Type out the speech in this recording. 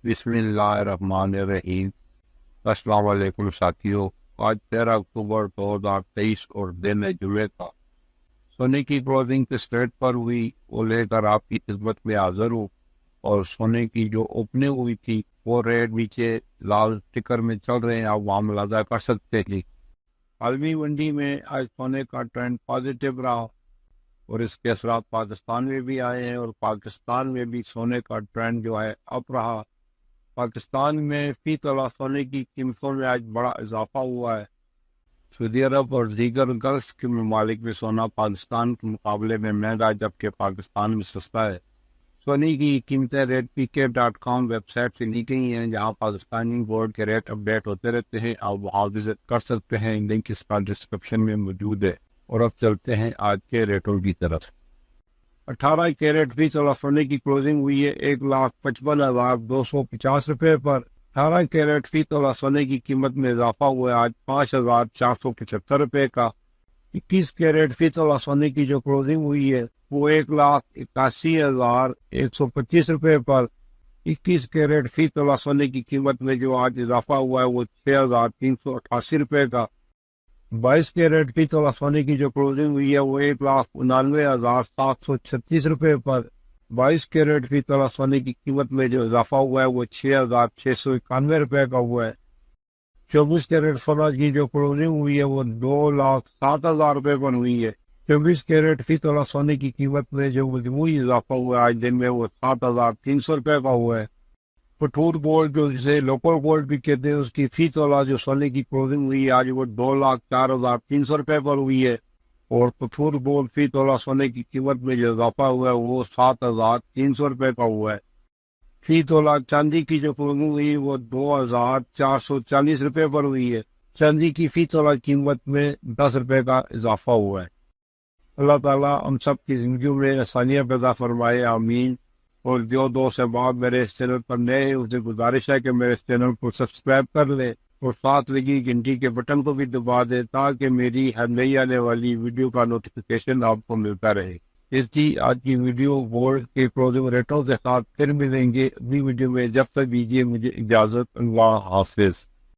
بسم اللہ الرحمن الرحیم۔ السلام علیکم ساتھیوں، آج 13 اکتوبر 2023 اور دن ہے جمعے کا۔ سونے کی کلوزنگ کس ریٹ پر ہوئی وہ لے کر آپ کی خدمت میں حاضر ہوں، اور سونے کی جو اوپننگ ہوئی تھی وہ ریٹ نیچے لال ٹکر میں چل رہے ہیں، آپ وہاں ملاحظہ کر سکتے ہیں۔ عالمی منڈی میں آج سونے کا ٹرینڈ پازیٹیو رہا، اور اس کے اثرات پاکستان میں بھی آئے ہیں، اور پاکستان میں بھی سونے کا ٹرینڈ جو ہے اپ رہا۔ پاکستان میں فی تولہ سونے کی قیمتوں میں آج بڑا اضافہ ہوا ہے۔ سعودی عرب اور دیگر گلف کے ممالک میں سونا پاکستان کے مقابلے میں مہنگا، جبکہ پاکستان میں سستا ہے۔ سونے کی قیمتیں ریٹpk.com ویب سائٹ سے لی گئی ہیں، جہاں پاکستانی بورڈ کے ریٹ اپڈیٹ ہوتے رہتے ہیں، آپ وہاں وزٹ کر سکتے ہیں، لنک اس کا ڈسکرپشن میں موجود ہے۔ اور اب چلتے ہیں آج کے ریٹوں کی طرف۔ 18 کیرٹ فی تولہ سونے کی کلوزنگ ہوئی ہے 1,55,250 روپے پر۔ 18 کیرٹ فی تولہ سونے کی قیمت میں اضافہ ہوا ہے آج 5,475 روپے کا۔ 21 کیرٹ فی تولہ سونے کی جو کلوزنگ ہوئی ہے وہ 1,81,125 روپے پر۔ 21 کیرٹ فی تولہ سونے کی قیمت میں جو آج اضافہ ہوا ہے وہ 6,388 روپے کا۔ 22 کیرٹ فی تولہ سونے کی جو کلوزنگ ہوئی ہے وہ 1,99,736 روپے پر۔ 22 کیرٹ فی تولہ سونے کی قیمت میں جو اضافہ ہوا ہے وہ 6,691 روپے کا ہوا ہے۔ 24 کیرٹ سونا کی جو کلوزنگ ہوئی ہے وہ 2,07,000 روپے پر ہوئی ہے۔ 24 کیرٹ فی تولہ سونے کی قیمت میں جو مجموعی اضافہ ہوا ہے آج دن میں وہ 7,300 روپے کا ہوا ہے۔ پٹھور گولڈ جو جسے لوکل گولڈ بھی کہتے ہیں، اس کی فی تولہ جو سونے کی کلوزنگ ہوئی ہے آج وہ 2,04,300 روپے پر ہوئی ہے، اور پٹھور گولڈ فی تولہ سونے کی قیمت میں جو اضافہ ہوا ہے وہ 7,300 روپے کا ہوا ہے۔ فی تولہ چاندی کی جو کلوزنگ ہوئی وہ 2,440 روپے پر ہوئی ہے۔ چاندی کی فی تولہ قیمت میں 10 روپے کا اضافہ ہوا ہے۔ اللہ تعالیٰ ہم سب کی زندگیوں میں آسانیاں پیدا فرمائے، آمین۔ اور جو دوست احباب میرے اس چینل پر نئے ہیں، اسے گزارش ہے کہ میرے اس چینل کو سبسکرائب کر لیں، اور ساتھ لگی گھنٹی کے بٹن کو بھی دبا دیں تاکہ میری ہر نئی آنے والی ویڈیو کا نوٹیفیکیشن آپ کو ملتا رہے۔ اس کی آج کی ویڈیو گولڈ کے کلوزنگ ریٹوں کے ساتھ پھر ملیں گے اگلی ویڈیو میں، جب تک دیجیے مجھے اجازت۔ اللہ حافظ۔